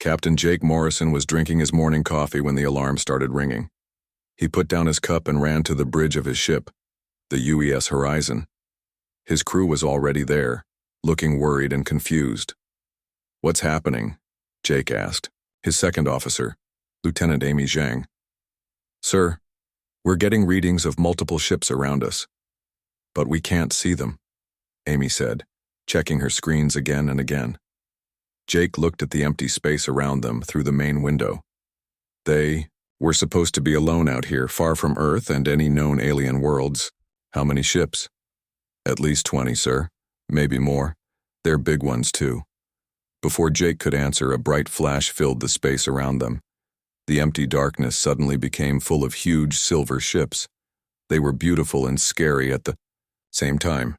Captain Jake Morrison was drinking his morning coffee when the alarm started ringing. He put down his cup and ran to the bridge of his ship, the UES Horizon. His crew was already there, looking worried and confused. "What's happening?" Jake asked. His second officer, Lieutenant Amy Zhang. "Sir, we're getting readings of multiple ships around us, but we can't see them," Amy said, checking her screens again and again. Jake looked at the empty space around them through the main window. We're supposed to be alone out here, far from Earth and any known alien worlds. How many ships?" "At least 20, sir. Maybe more. They're big ones, too." Before Jake could answer, a bright flash filled the space around them. The empty darkness suddenly became full of huge silver ships. They were beautiful and scary at the same time.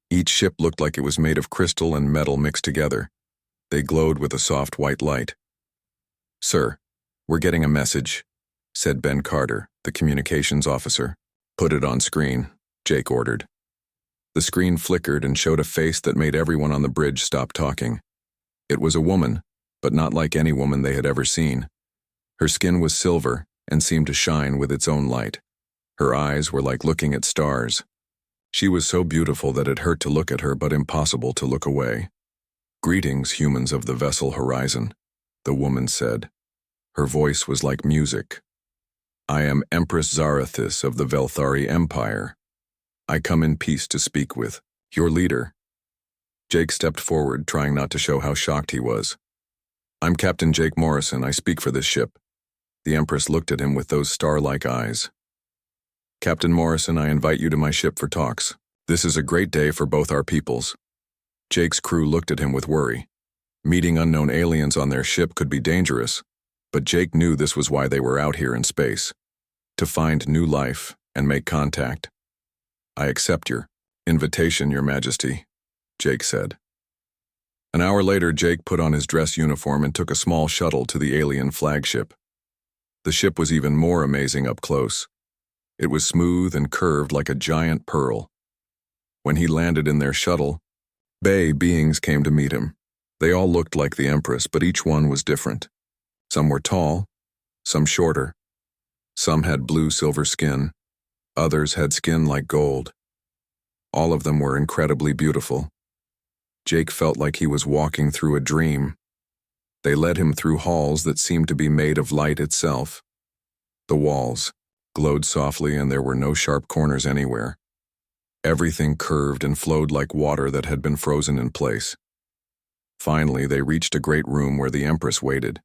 Each ship looked like it was made of crystal and metal mixed together. They glowed with a soft white light. "Sir, we're getting a message," said Ben Carter, the communications officer. "Put it on screen," Jake ordered. The screen flickered and showed a face that made everyone on the bridge stop talking. It was a woman, but not like any woman they had ever seen. Her skin was silver and seemed to shine with its own light. Her eyes were like looking at stars. She was so beautiful that it hurt to look at her, but impossible to look away. "Greetings, humans of the vessel Horizon," the woman said. Her voice was like music. "I am Empress Zarathis of the Velthari Empire. I come in peace to speak with your leader." Jake stepped forward, trying not to show how shocked he was. "I'm Captain Jake Morrison. I speak for this ship." The Empress looked at him with those star-like eyes. "Captain Morrison, I invite you to my ship for talks. This is a great day for both our peoples." Jake's crew looked at him with worry. Meeting unknown aliens on their ship could be dangerous, but Jake knew this was why they were out here in space, to find new life and make contact. "I accept your invitation, Your Majesty," Jake said. An hour later, Jake put on his dress uniform and took a small shuttle to the alien flagship. The ship was even more amazing up close. It was smooth and curved like a giant pearl. When he landed in their shuttle, beings came to meet him. They all looked like the Empress, but each one was different. Some were tall, some shorter. Some had blue-silver skin. Others had skin like gold. All of them were incredibly beautiful. Jake felt like he was walking through a dream. They led him through halls that seemed to be made of light itself. The walls glowed softly, and there were no sharp corners anywhere. Everything curved and flowed like water that had been frozen in place. Finally, they reached a great room where the Empress waited.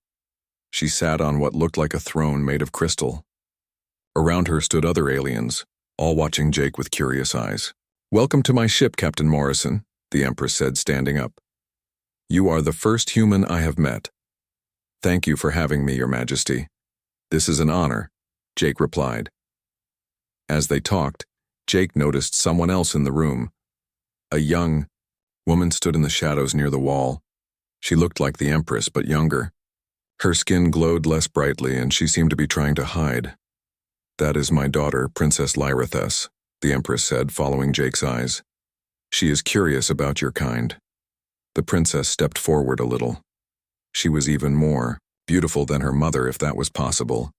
She sat on what looked like a throne made of crystal. Around her stood other aliens, all watching Jake with curious eyes. "Welcome to my ship, Captain Morrison," the Empress said, standing up. "You are the first human I have met. Thank you for having me, Your Majesty." "This is an honor," Jake replied. As they talked, Jake noticed someone else in the room. A young woman stood in the shadows near the wall. She looked like the Empress, but younger. Her skin glowed less brightly, and she seemed to be trying to hide. "That is my daughter, Princess Lyrathess," the Empress said, following Jake's eyes. "She is curious about your kind." The princess stepped forward a little. She was even more beautiful than her mother, if that was possible.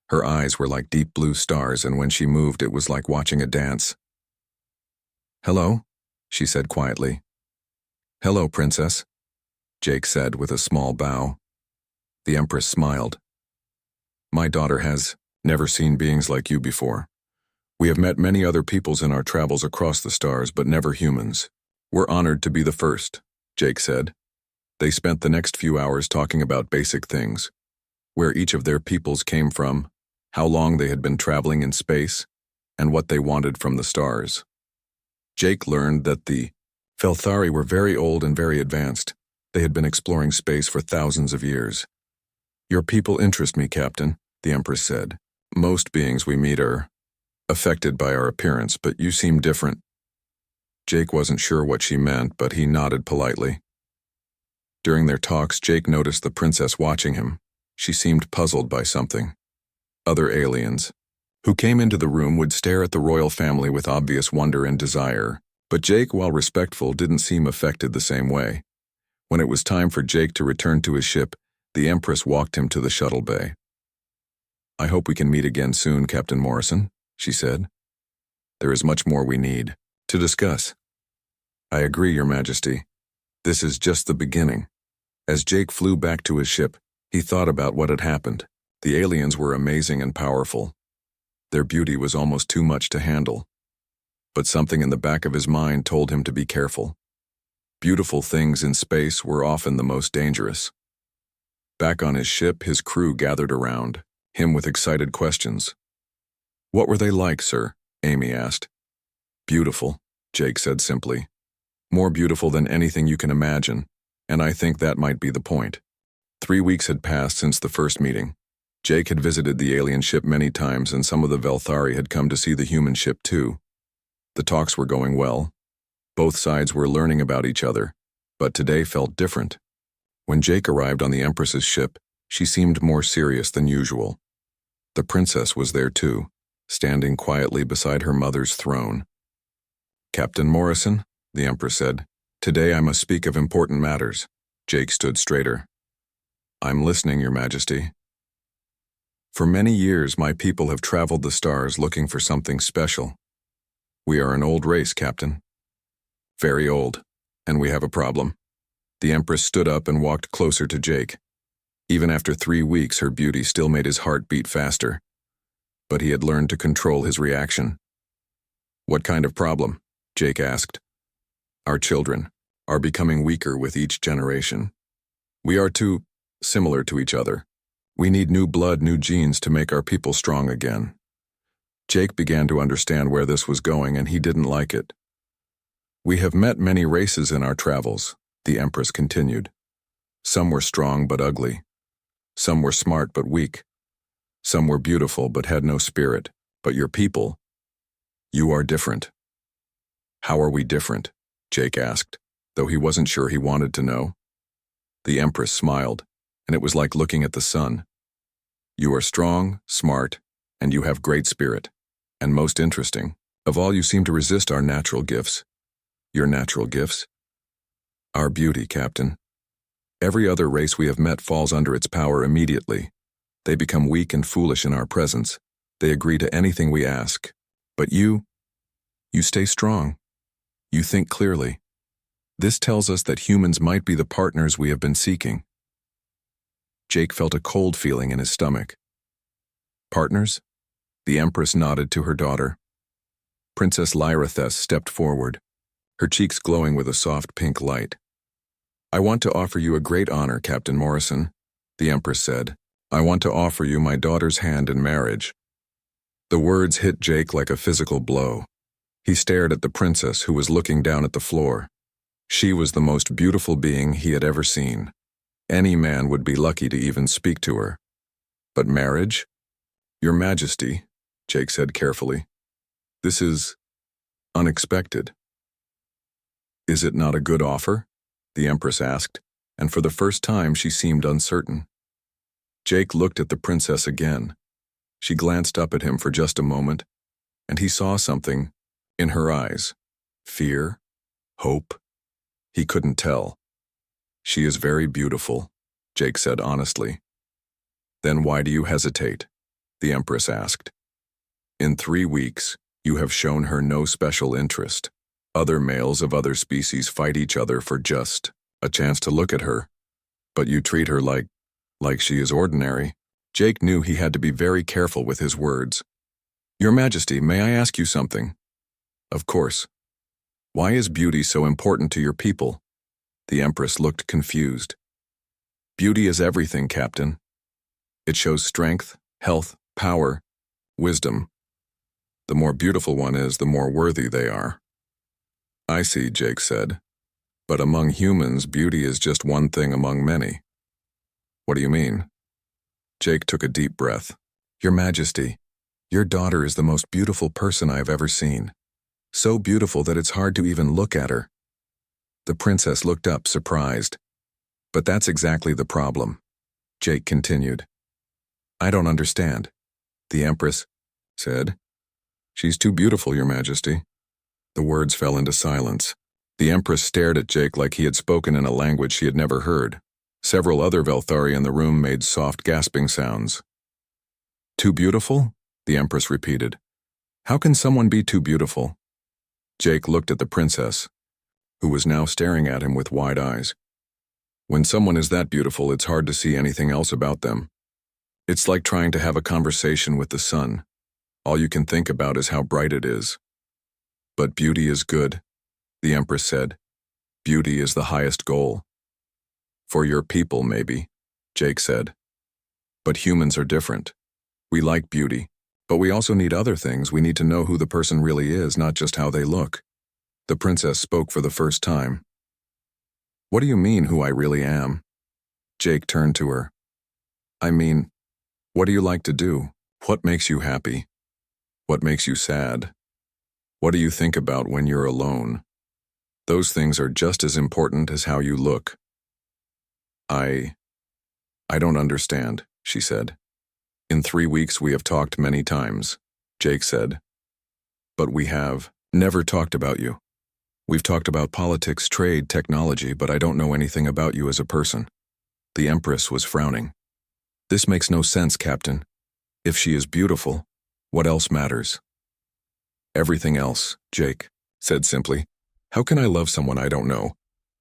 Her eyes were like deep blue stars, and when she moved, it was like watching a dance. "Hello," she said quietly. "Hello, Princess," Jake said with a small bow. The Empress smiled. "My daughter has never seen beings like you before. We have met many other peoples in our travels across the stars, but never humans. We're honored to be the first," Jake said. They spent the next few hours talking about basic things: where each of their peoples came from, how long they had been traveling in space, and what they wanted from the stars. Jake learned that the Velthari were very old and very advanced. They had been exploring space for thousands of years. "Your people interest me, Captain," the Empress said. "Most beings we meet are affected by our appearance, but you seem different." Jake wasn't sure what she meant, but he nodded politely. During their talks, Jake noticed the princess watching him. She seemed puzzled by something. Other aliens who came into the room would stare at the royal family with obvious wonder and desire, but Jake, while respectful, didn't seem affected the same way. When it was time for Jake to return to his ship, The Empress walked him to the shuttle bay. "I hope we can meet again soon, Captain Morrison," she said. "There is much more we need to discuss." "I agree, Your Majesty. This is just the beginning." As Jake flew back to his ship, he thought about what had happened. The aliens were amazing and powerful. Their beauty was almost too much to handle. But something in the back of his mind told him to be careful. Beautiful things in space were often the most dangerous. Back on his ship, his crew gathered around him with excited questions. "What were they like, sir?" Amy asked. "Beautiful," Jake said simply. "More beautiful than anything you can imagine, and I think that might be the point." 3 weeks had passed since the first meeting. Jake had visited the alien ship many times, and some of the Velthari had come to see the human ship too. The talks were going well. Both sides were learning about each other, but today felt different. When Jake arrived on the Empress's ship, she seemed more serious than usual. The princess was there too, standing quietly beside her mother's throne. "Captain Morrison," the Empress said, "today I must speak of important matters." Jake stood straighter. "I'm listening, Your Majesty." "For many years, my people have traveled the stars looking for something special. We are an old race, Captain. Very old, and we have a problem." The Empress stood up and walked closer to Jake. Even after 3 weeks, her beauty still made his heart beat faster. But he had learned to control his reaction. "What kind of problem?" Jake asked. "Our children are becoming weaker with each generation. We are too similar to each other. We need new blood, new genes to make our people strong again." Jake began to understand where this was going, and he didn't like it. "We have met many races in our travels," the Empress continued. "Some were strong but ugly. Some were smart but weak. Some were beautiful but had no spirit. But your people, you are different." "How are we different?" Jake asked, though he wasn't sure he wanted to know. The Empress smiled, and it was like looking at the sun. "You are strong, smart, and you have great spirit. And most interesting of all, you seem to resist our natural gifts." "Your natural gifts?" "Our beauty, Captain. Every other race we have met falls under its power immediately. They become weak and foolish in our presence. They agree to anything we ask. But you stay strong. You think clearly. This tells us that humans might be the partners we have been seeking." Jake felt a cold feeling in his stomach. "Partners?" The Empress nodded to her daughter. Princess Lyrathes stepped forward, her cheeks glowing with a soft pink light. "I want to offer you a great honor, Captain Morrison," the Empress said. "I want to offer you my daughter's hand in marriage." The words hit Jake like a physical blow. He stared at the princess, who was looking down at the floor. She was the most beautiful being he had ever seen. Any man would be lucky to even speak to her. But marriage? "Your Majesty," Jake said carefully, "this is unexpected." "Is it not a good offer?" the Empress asked, and for the first time she seemed uncertain. Jake looked at the princess again. She glanced up at him for just a moment, and he saw something in her eyes. Fear? Hope? He couldn't tell. "She is very beautiful," Jake said honestly. "Then why do you hesitate?" the Empress asked. "In 3 weeks, you have shown her no special interest. Other males of other species fight each other for just a chance to look at her, but you treat her like she is ordinary." Jake knew he had to be very careful with his words. "Your Majesty, may I ask you something?" "Of course." "Why is beauty so important to your people?" The Empress looked confused. "Beauty is everything, Captain. It shows strength, health, power, wisdom. The more beautiful one is, the more worthy they are." "I see," Jake said. "But among humans, beauty is just one thing among many." "What do you mean?" Jake took a deep breath. "Your Majesty, your daughter is the most beautiful person I have ever seen. So beautiful that it's hard to even look at her." The princess looked up, surprised. "But that's exactly the problem," Jake continued. "I don't understand," the Empress said. "She's too beautiful, Your Majesty." The words fell into silence. The Empress stared at Jake like he had spoken in a language she had never heard. Several other Velthari in the room made soft gasping sounds. Too beautiful? The Empress repeated. How can someone be too beautiful? Jake looked at the princess, who was now staring at him with wide eyes. When someone is that beautiful, it's hard to see anything else about them. It's like trying to have a conversation with the sun. All you can think about is how bright it is. But beauty is good, the Empress said. Beauty is the highest goal. For your people, maybe, Jake said. But humans are different. We like beauty, but we also need other things. We need to know who the person really is, not just how they look. The princess spoke for the first time. What do you mean, who I really am? Jake turned to her. I mean, what do you like to do? What makes you happy? What makes you sad? What do you think about when you're alone? Those things are just as important as how you look. I don't understand, she said. In 3 weeks we have talked many times, Jake said. But we have never talked about you. We've talked about politics, trade, technology, but I don't know anything about you as a person. The Empress was frowning. This makes no sense, Captain. If she is beautiful, what else matters? Everything else, Jake said simply. How can I love someone I don't know?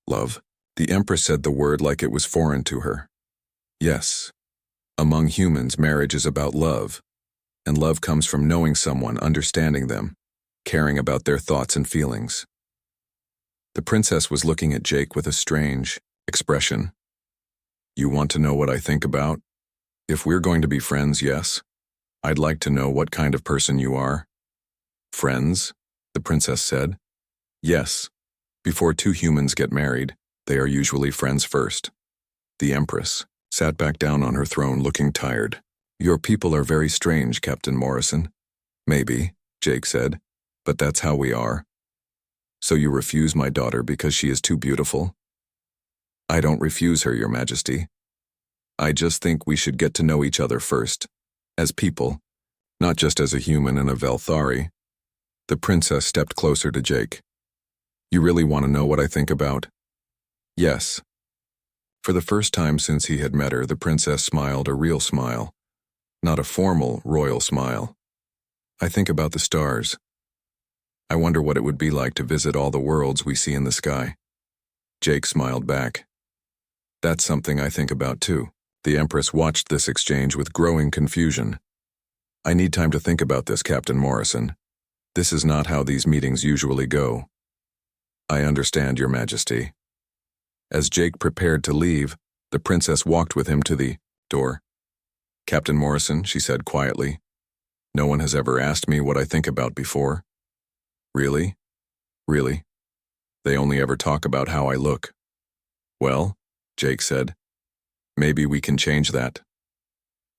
Love. The Empress said the word like it was foreign to her. Yes. Among humans, marriage is about love. And love comes from knowing someone, understanding them, caring about their thoughts and feelings. The princess was looking at Jake with a strange expression. You want to know what I think about? If we're going to be friends, yes. I'd like to know what kind of person you are. Friends? The princess said. Yes. Before two humans get married, they are usually friends first. The Empress sat back down on her throne looking tired. Your people are very strange, Captain Morrison. Maybe, Jake said, but that's how we are. So you refuse my daughter because she is too beautiful? I don't refuse her, Your Majesty. I just think we should get to know each other first, as people, not just as a human and a Velthari. The princess stepped closer to Jake. You really want to know what I think about? Yes. For the first time since he had met her, the princess smiled a real smile, not a formal, royal smile. I think about the stars. I wonder what it would be like to visit all the worlds we see in the sky. Jake smiled back. That's something I think about too. The Empress watched this exchange with growing confusion. I need time to think about this, Captain Morrison. This is not how these meetings usually go. I understand, Your Majesty. As Jake prepared to leave, the princess walked with him to the door. Captain Morrison, she said quietly, no one has ever asked me what I think about before. Really? Really? They only ever talk about how I look. Well, Jake said, maybe we can change that.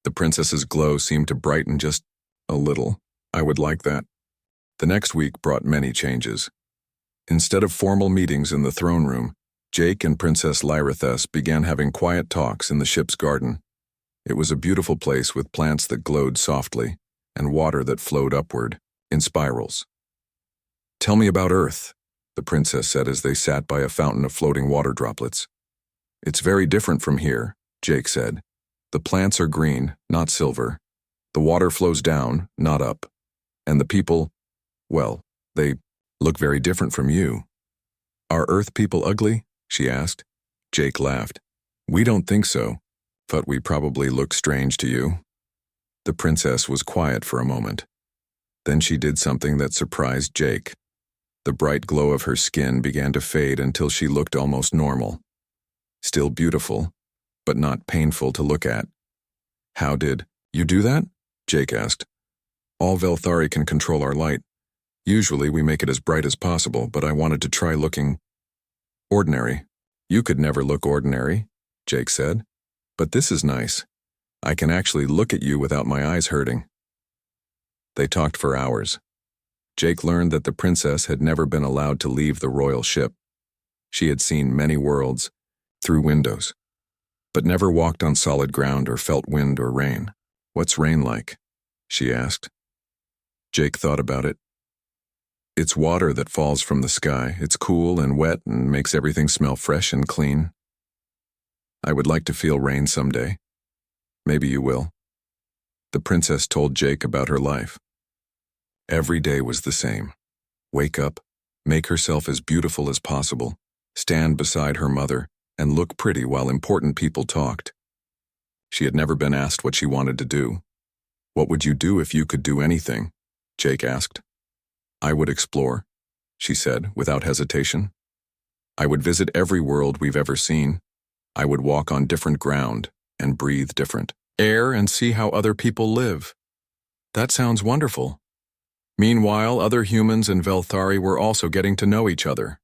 The princess's glow seemed to brighten just a little. I would like that. The next week brought many changes. Instead of formal meetings in the throne room, Jake and Princess Lyrathess began having quiet talks in the ship's garden. It was a beautiful place with plants that glowed softly and water that flowed upward, in spirals. Tell me about Earth, the princess said as they sat by a fountain of floating water droplets. It's very different from here, Jake said. The plants are green, not silver. The water flows down, not up. And the people, well, they look very different from you. Are Earth people ugly? She asked. Jake laughed. We don't think so, but we probably look strange to you. The princess was quiet for a moment. Then she did something that surprised Jake. The bright glow of her skin began to fade until she looked almost normal. Still beautiful, but not painful to look at. How did you do that? Jake asked. All Velthari can control our light. Usually we make it as bright as possible, but I wanted to try looking ordinary. You could never look ordinary, Jake said. But this is nice. I can actually look at you without my eyes hurting. They talked for hours. Jake learned that the princess had never been allowed to leave the royal ship. She had seen many worlds through windows, but never walked on solid ground or felt wind or rain. What's rain like? She asked. Jake thought about it. It's water that falls from the sky. It's cool and wet and makes everything smell fresh and clean. I would like to feel rain someday. Maybe you will. The princess told Jake about her life. Every day was the same. Wake up, make herself as beautiful as possible, stand beside her mother, and look pretty while important people talked. She had never been asked what she wanted to do. What would you do if you could do anything? Jake asked. I would explore, she said without hesitation. I would visit every world we've ever seen. I would walk on different ground and breathe different air and see how other people live. That sounds wonderful. Meanwhile, other humans in Velthari were also getting to know each other.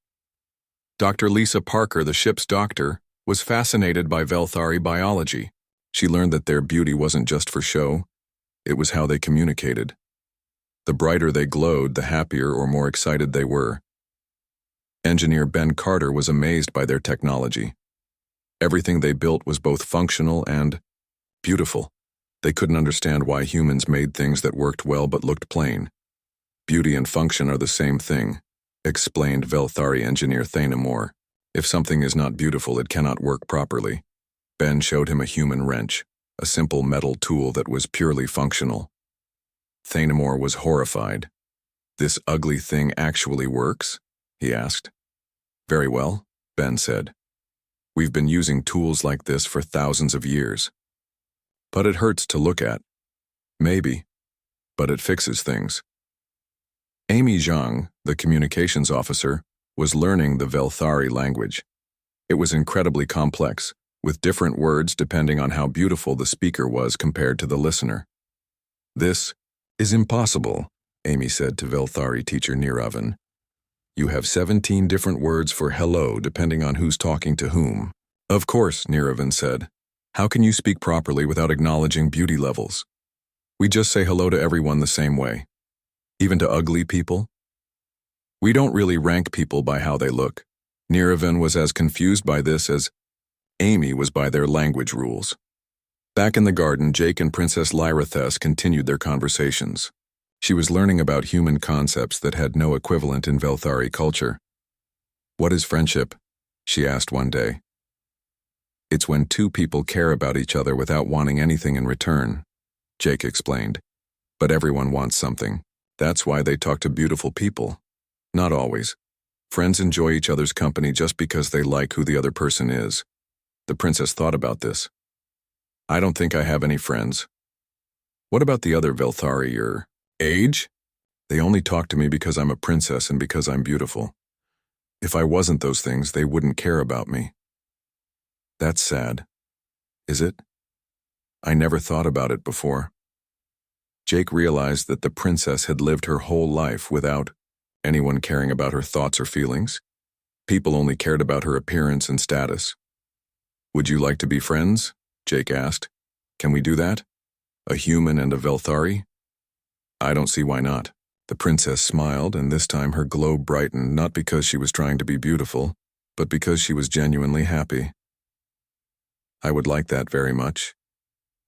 Dr. Lisa Parker, the ship's doctor, was fascinated by Velthari biology. She learned that their beauty wasn't just for show, it was how they communicated. The brighter they glowed, the happier or more excited they were. Engineer Ben Carter was amazed by their technology. Everything they built was both functional and beautiful. They couldn't understand why humans made things that worked well but looked plain. Beauty and function are the same thing, explained Velthari engineer Thanemore. If something is not beautiful, it cannot work properly. Ben showed him a human wrench, a simple metal tool that was purely functional. Thanemore was horrified. This ugly thing actually works? He asked. Very well, Ben said. We've been using tools like this for thousands of years. But it hurts to look at. Maybe, but it fixes things. Amy Zhang, the communications officer, was learning the Velthari language. It was incredibly complex, with different words depending on how beautiful the speaker was compared to the listener. This is impossible, Amy said to Velthari teacher Niravan. You have 17 different words for hello depending on who's talking to whom. Of course, Niravan said. How can you speak properly without acknowledging beauty levels? We just say hello to everyone the same way. Even to ugly people? We don't really rank people by how they look. Niravan was as confused by this as Amy was by their language rules. Back in the garden, Jake and Princess Lyrathes continued their conversations. She was learning about human concepts that had no equivalent in Velthari culture. What is friendship? She asked one day. It's when two people care about each other without wanting anything in return, Jake explained. But everyone wants something. That's why they talk to beautiful people. Not always. Friends enjoy each other's company just because they like who the other person is. The princess thought about this. I don't think I have any friends. What about the other Velthari your age? They only talk to me because I'm a princess and because I'm beautiful. If I wasn't those things, they wouldn't care about me. That's sad. Is it? I never thought about it before. Jake realized that the princess had lived her whole life without anyone caring about her thoughts or feelings. People only cared about her appearance and status. Would you like to be friends? Jake asked. Can we do that? A human and a Velthari? I don't see why not. The princess smiled, and this time her glow brightened not because she was trying to be beautiful, but because she was genuinely happy. I would like that very much.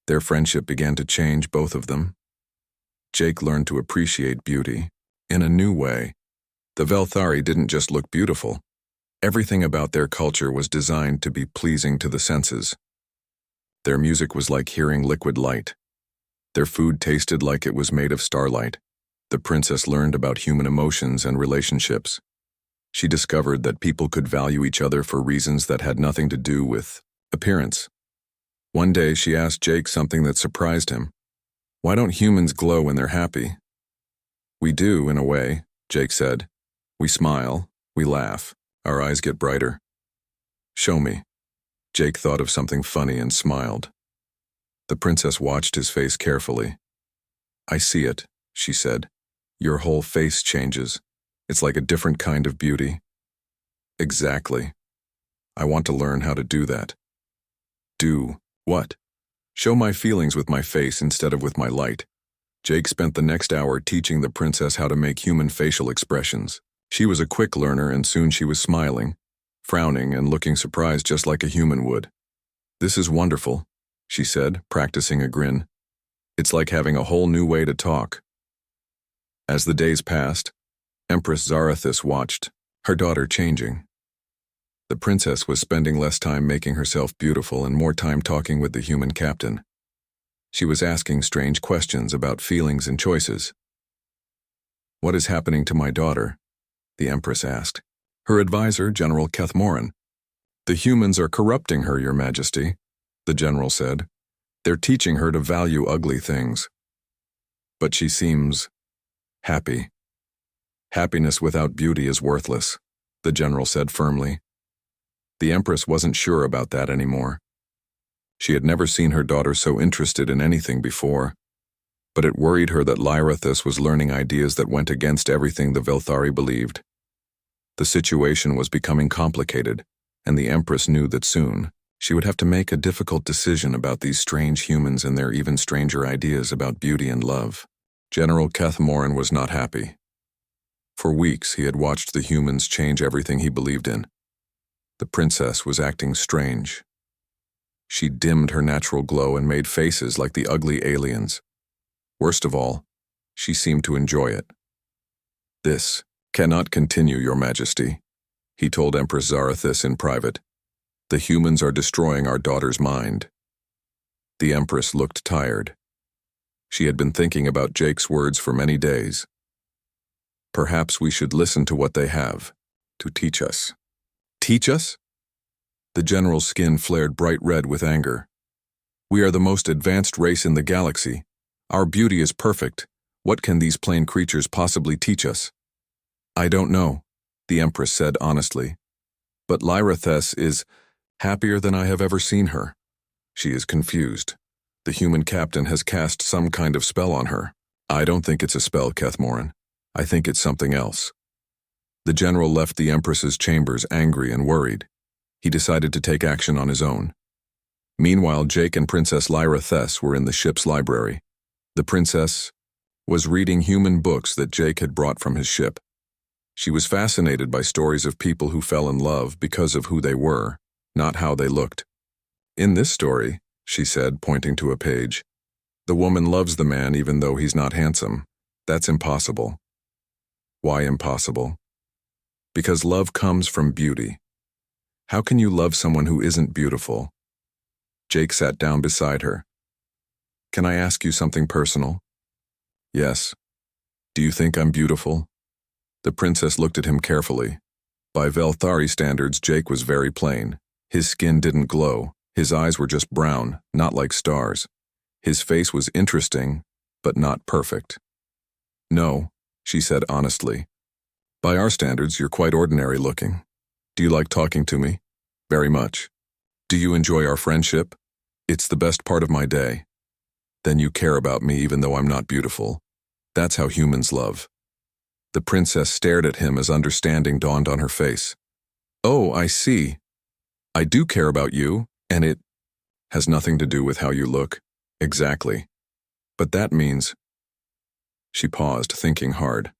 Their friendship began to change both of them. Jake learned to appreciate beauty in a new way. The Velthari didn't just look beautiful. Everything about their culture was designed to be pleasing to the senses. Their music was like hearing liquid light. Their food tasted like it was made of starlight. The princess learned about human emotions and relationships. She discovered that people could value each other for reasons that had nothing to do with appearance. One day she asked Jake something that surprised him. Why don't humans glow when they're happy? We do, in a way, Jake said. We smile, we laugh, our eyes get brighter. Show me. Jake thought of something funny and smiled. The princess watched his face carefully. I see it, she said. Your whole face changes. It's like a different kind of beauty. Exactly. I want to learn how to do that. Do what? Show my feelings with my face instead of with my light. Jake spent the next hour teaching the princess how to make human facial expressions. She was a quick learner, and soon she was smiling, frowning, and looking surprised just like a human would. This is wonderful, she said, practicing a grin. It's like having a whole new way to talk. As the days passed, Empress Zarathis watched, her daughter changing. The princess was spending less time making herself beautiful and more time talking with the human captain. She was asking strange questions about feelings and choices. "What is happening to my daughter?" the Empress asked. Her advisor, General Kethmoran. "The humans are corrupting her, Your Majesty," the general said. "They're teaching her to value ugly things. But she seems happy." "Happiness without beauty is worthless," the general said firmly. The Empress wasn't sure about that anymore. She had never seen her daughter so interested in anything before, but it worried her that Lyrathus was learning ideas that went against everything the Velthari believed. The situation was becoming complicated, and the Empress knew that soon she would have to make a difficult decision about these strange humans and their even stranger ideas about beauty and love. General Kethmoran was not happy. For weeks he had watched the humans change everything he believed in. The princess was acting strange. She dimmed her natural glow and made faces like the ugly aliens. Worst of all, she seemed to enjoy it. "This cannot continue, Your Majesty," he told Empress Zarathis in private. "The humans are destroying our daughter's mind." The Empress looked tired. She had been thinking about Jake's words for many days. "Perhaps we should listen to what they have to teach us." "Teach us?" The general's skin flared bright red with anger. "We are the most advanced race in the galaxy. Our beauty is perfect. What can these plain creatures possibly teach us?" "I don't know," the Empress said honestly. "But Lyrathis is happier than I have ever seen her. She is confused. The human captain has cast some kind of spell on her." "I don't think it's a spell, Kethmoran. I think it's something else." The general left the Empress's chambers angry and worried. He decided to take action on his own. Meanwhile, Jake and Princess Lyrathis were in the ship's library. The princess was reading human books that Jake had brought from his ship. She was fascinated by stories of people who fell in love because of who they were, not how they looked. "In this story," she said, pointing to a page, "the woman loves the man even though he's not handsome. That's impossible." "Why impossible?" "Because love comes from beauty. How can you love someone who isn't beautiful?" Jake sat down beside her. "Can I ask you something personal?" "Yes. Do you think I'm beautiful?" The princess looked at him carefully. By Velthari standards, Jake was very plain. His skin didn't glow. His eyes were just brown, not like stars. His face was interesting, but not perfect. "No," she said honestly. "By our standards, you're quite ordinary looking. Do you like talking to me?" "Very much." "Do you enjoy our friendship?" "It's the best part of my day." "Then you care about me even though I'm not beautiful. That's how humans love." The princess stared at him as understanding dawned on her face. "Oh, I see. I do care about you, and it has nothing to do with how you look." "Exactly. But that means—" She paused, thinking hard.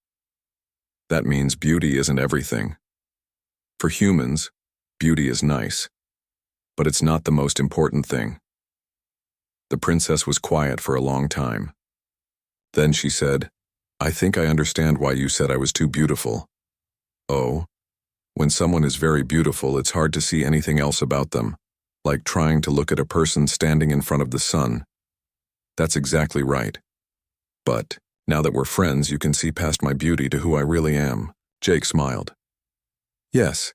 "That means beauty isn't everything. For humans, beauty is nice, but it's not the most important thing." The princess was quiet for a long time. Then she said, "I think I understand why you said I was too beautiful." "Oh, when someone is very beautiful, it's hard to see anything else about them, like trying to look at a person standing in front of the sun." "That's exactly right. But now that we're friends, you can see past my beauty to who I really am." Jake smiled. "Yes,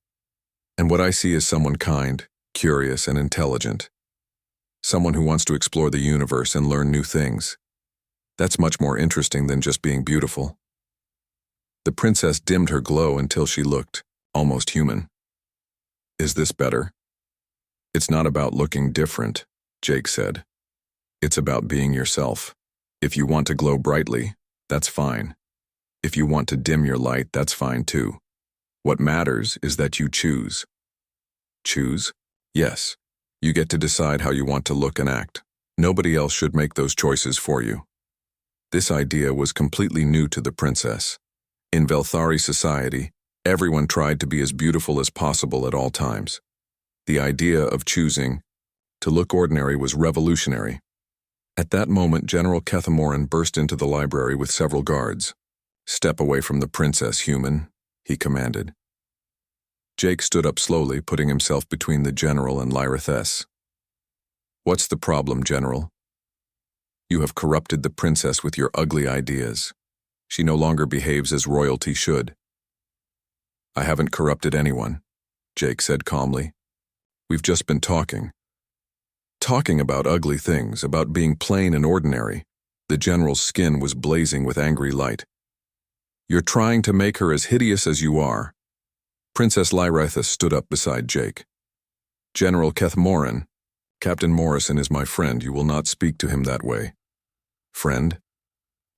and what I see is someone kind, curious, and intelligent. Someone who wants to explore the universe and learn new things. That's much more interesting than just being beautiful." The princess dimmed her glow until she looked almost human. "Is this better?" "It's not about looking different," Jake said. "It's about being yourself. If you want to glow brightly, that's fine. If you want to dim your light, that's fine too. What matters is that you choose." "Choose?" "Yes. You get to decide how you want to look and act. Nobody else should make those choices for you." This idea was completely new to the princess. In Velthari society, everyone tried to be as beautiful as possible at all times. The idea of choosing to look ordinary was revolutionary. At that moment, General Kethmoran burst into the library with several guards. "Step away from the princess, human," he commanded. Jake stood up slowly, putting himself between the general and Lyrithess. What's the problem, General? You have corrupted the princess with your ugly ideas. She no longer behaves as royalty should. I haven't corrupted anyone, Jake said calmly. We've just been talking. Talking about ugly things, about being plain and ordinary. The general's skin was blazing with angry light. You're trying to make her as hideous as you are. Princess Lyrithess stood up beside Jake. General Kethmoran, Captain Morrison is my friend. You will not speak to him that way. Friend?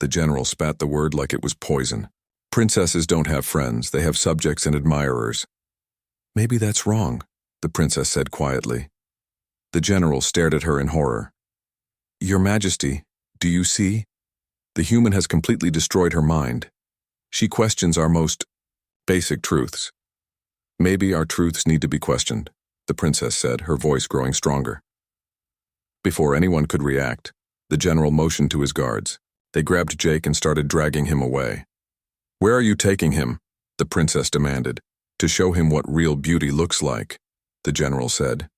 The general spat the word like it was poison. Princesses don't have friends. They have subjects and admirers. Maybe that's wrong, the princess said quietly. The general stared at her in horror. Your Majesty, do you see? The human has completely destroyed her mind. She questions our most basic truths. Maybe our truths need to be questioned, the princess said, her voice growing stronger. Before anyone could react, the general motioned to his guards. They grabbed Jake and started dragging him away. Where are you taking him? The princess demanded. To show him what real beauty looks like, the general said.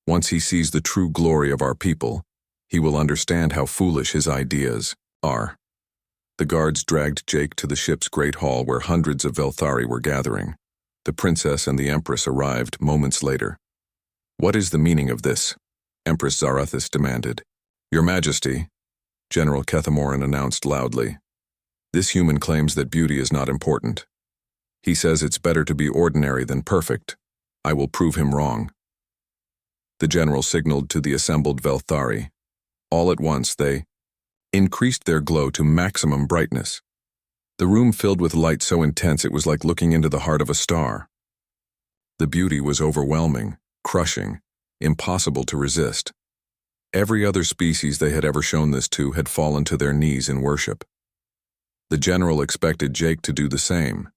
Once he sees the true glory of our people, he will understand how foolish his ideas are. The guards dragged Jake to the ship's great hall where hundreds of Velthari were gathering. The princess and the Empress arrived moments later. What is the meaning of this? Empress Zarathis demanded. Your Majesty, General Kethamoran announced loudly. This human claims that beauty is not important. He says it's better to be ordinary than perfect. I will prove him wrong. The general signaled to the assembled Velthari. All at once they increased their glow to maximum brightness. The room filled with light so intense it was like looking into the heart of a star. The beauty was overwhelming, crushing, impossible to resist. Every other species they had ever shown this to had fallen to their knees in worship. The general expected Jake to do the same.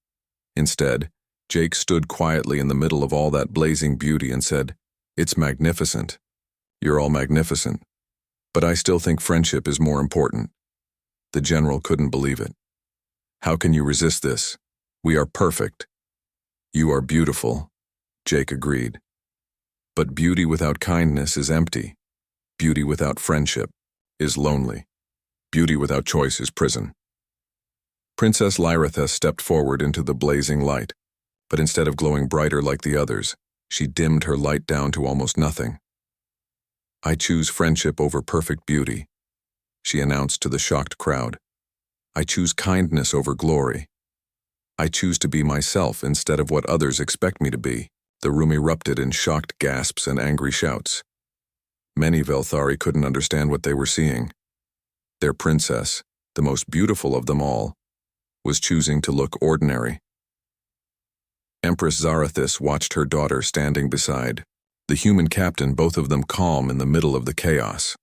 Instead, Jake stood quietly in the middle of all that blazing beauty and said, It's magnificent. You're all magnificent. But I still think friendship is more important. The general couldn't believe it. How can you resist this? We are perfect. You are beautiful, Jake agreed. But beauty without kindness is empty. Beauty without friendship is lonely. Beauty without choice is prison. Princess Lyrithess stepped forward into the blazing light, but instead of glowing brighter like the others, she dimmed her light down to almost nothing. I choose friendship over perfect beauty, she announced to the shocked crowd. I choose kindness over glory. I choose to be myself instead of what others expect me to be. The room erupted in shocked gasps and angry shouts. Many Velthari couldn't understand what they were seeing. Their princess, the most beautiful of them all, was choosing to look ordinary. Empress Zarathis watched her daughter standing beside the human captain, both of them calm in the middle of the chaos.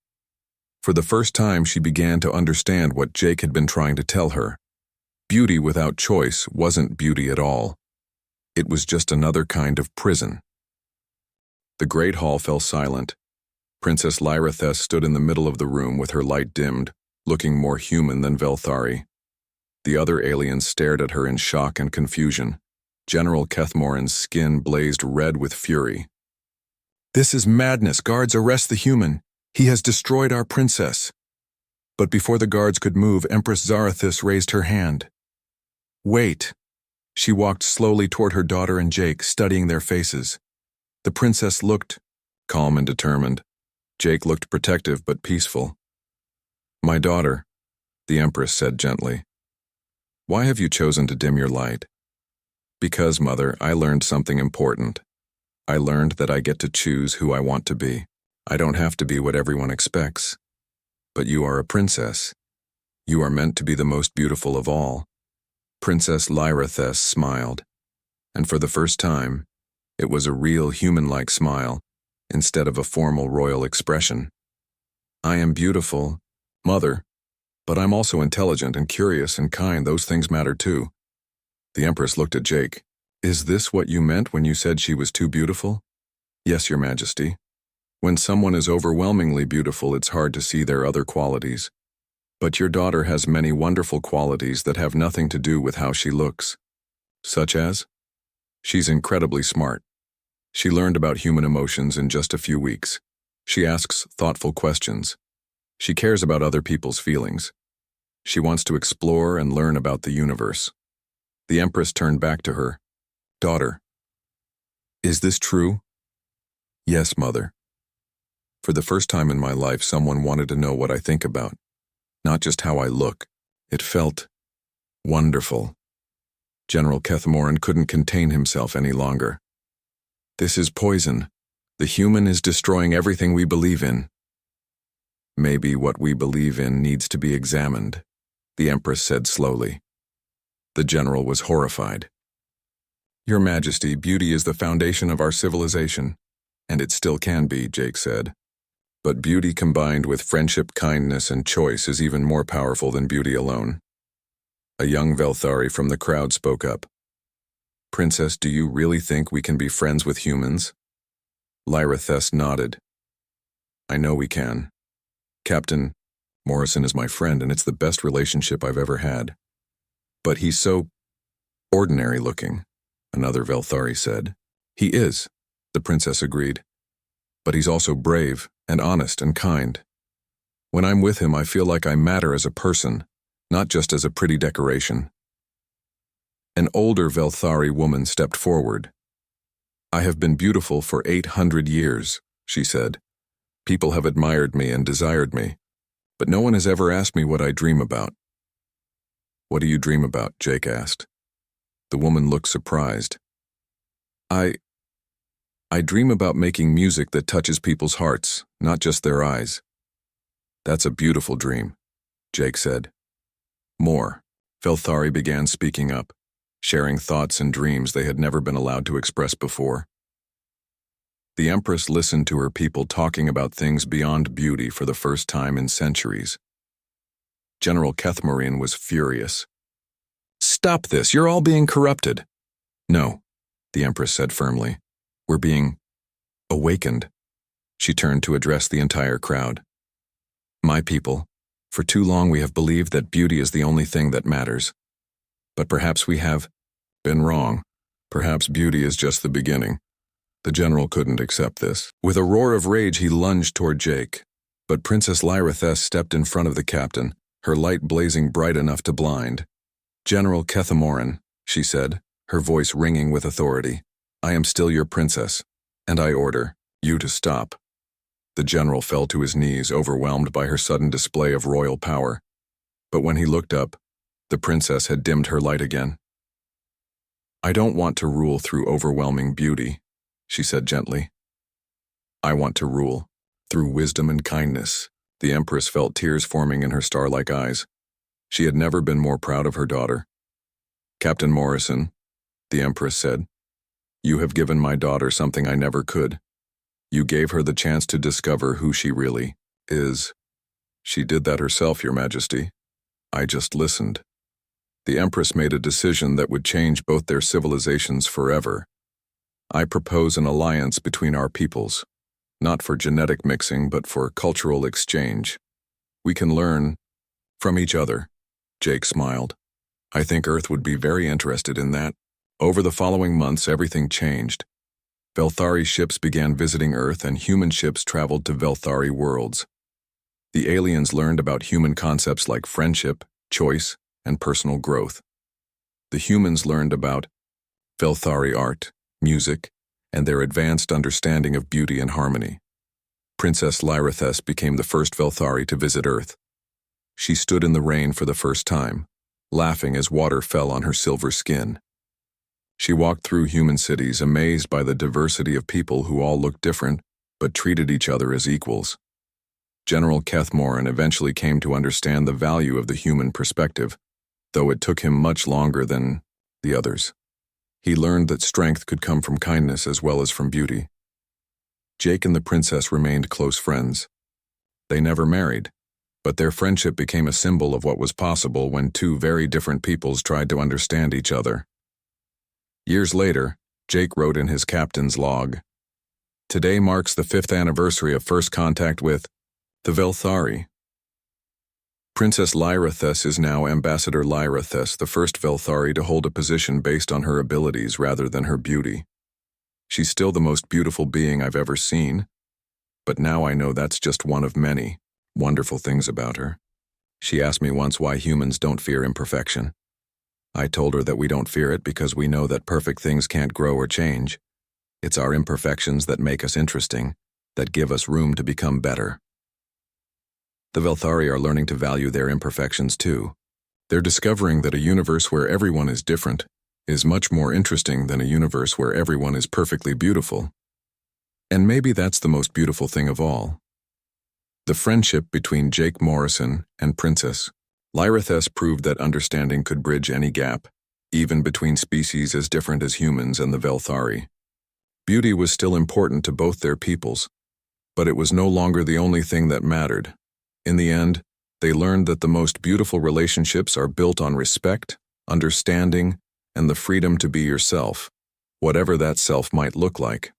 For the first time, she began to understand what Jake had been trying to tell her. Beauty without choice wasn't beauty at all. It was just another kind of prison. The great hall fell silent. Princess Lyrithess stood in the middle of the room with her light dimmed, looking more human than Velthari. The other aliens stared at her in shock and confusion. General Kethmoran's skin blazed red with fury. This is madness. Guards, arrest the human. He has destroyed our princess. But before the guards could move, Empress Zarathis raised her hand. Wait. She walked slowly toward her daughter and Jake, studying their faces. The princess looked calm and determined. Jake looked protective but peaceful. My daughter, the Empress said gently. Why have you chosen to dim your light? Because, Mother, I learned something important. I learned that I get to choose who I want to be. I don't have to be what everyone expects. But you are a princess. You are meant to be the most beautiful of all. Princess Lyrithess smiled, and for the first time, it was a real human-like smile, instead of a formal royal expression. I am beautiful, Mother, but I'm also intelligent and curious and kind. Those things matter too. The Empress looked at Jake. Is this what you meant when you said she was too beautiful? Yes, Your Majesty. When someone is overwhelmingly beautiful, it's hard to see their other qualities. But your daughter has many wonderful qualities that have nothing to do with how she looks. Such as? She's incredibly smart. She learned about human emotions in just a few weeks. She asks thoughtful questions. She cares about other people's feelings. She wants to explore and learn about the universe. The Empress turned back to her. Daughter, is this true? Yes, Mother. For the first time in my life, someone wanted to know what I think about, not just how I look. It felt wonderful. General Kethamoran couldn't contain himself any longer. This is poison. The human is destroying everything we believe in. Maybe what we believe in needs to be examined, the Empress said slowly. The general was horrified. Your Majesty, beauty is the foundation of our civilization, and it still can be, Jake said. But beauty combined with friendship, kindness, and choice is even more powerful than beauty alone. A young Velthari from the crowd spoke up. Princess, do you really think we can be friends with humans? Lyra Thess nodded. I know we can. Captain Morrison is my friend, and it's the best relationship I've ever had. But he's so ordinary looking, another Velthari said. He is, the princess agreed. But he's also brave and honest and kind. When I'm with him, I feel like I matter as a person, not just as a pretty decoration. An older Velthari woman stepped forward. I have been beautiful for 800 years, she said. People have admired me and desired me, but no one has ever asked me what I dream about. What do you dream about? Jake asked. The woman looked surprised. I dream about making music that touches people's hearts, not just their eyes. That's a beautiful dream, Jake said. More. Velthari began speaking up, sharing thoughts and dreams they had never been allowed to express before. The Empress listened to her people talking about things beyond beauty for the first time in centuries. General Kethamoran was furious. Stop this, you're all being corrupted. No, the Empress said firmly. We're being awakened. She turned to address the entire crowd. My people, for too long we have believed that beauty is the only thing that matters. But perhaps we have been wrong. Perhaps beauty is just the beginning. The general couldn't accept this. With a roar of rage, he lunged toward Jake. But Princess Lyra Thess stepped in front of the captain, her light blazing bright enough to blind. General Kethamoran, she said, her voice ringing with authority. I am still your princess, and I order you to stop. The general fell to his knees, overwhelmed by her sudden display of royal power. But when he looked up, the princess had dimmed her light again. I don't want to rule through overwhelming beauty, she said gently. I want to rule through wisdom and kindness. The Empress felt tears forming in her star-like eyes. She had never been more proud of her daughter. Captain Morrison, the Empress said, you have given my daughter something I never could. You gave her the chance to discover who she really is. She did that herself, Your Majesty. I just listened. The Empress made a decision that would change both their civilizations forever. I propose an alliance between our peoples, not for genetic mixing, but for cultural exchange. We can learn from each other. Jake smiled. I think Earth would be very interested in that. Over the following months, everything changed. Velthari ships began visiting Earth, and human ships traveled to Velthari worlds. The aliens learned about human concepts like friendship, choice, and personal growth. The humans learned about Velthari art, music, and their advanced understanding of beauty and harmony. Princess Lyra Thess became the first Velthari to visit Earth. She stood in the rain for the first time, laughing as water fell on her silver skin. She walked through human cities, amazed by the diversity of people who all looked different, but treated each other as equals. General Kethamoran eventually came to understand the value of the human perspective, though it took him much longer than the others. He learned that strength could come from kindness as well as from beauty. Jake and the princess remained close friends. They never married, but their friendship became a symbol of what was possible when two very different peoples tried to understand each other. Years later, Jake wrote in his captain's log, Today marks the 5th anniversary of first contact with the Velthari. Princess Lyrathes is now Ambassador Lyrathes, the first Velthari to hold a position based on her abilities rather than her beauty. She's still the most beautiful being I've ever seen, but now I know that's just one of many wonderful things about her. She asked me once why humans don't fear imperfection. I told her that we don't fear it because we know that perfect things can't grow or change. It's our imperfections that make us interesting, that give us room to become better. The Velthari are learning to value their imperfections too. They're discovering that a universe where everyone is different is much more interesting than a universe where everyone is perfectly beautiful. And maybe that's the most beautiful thing of all. The friendship between Jake Morrison and Princess Lyrathes proved that understanding could bridge any gap, even between species as different as humans and the Velthari. Beauty was still important to both their peoples, but it was no longer the only thing that mattered. In the end, they learned that the most beautiful relationships are built on respect, understanding, and the freedom to be yourself, whatever that self might look like.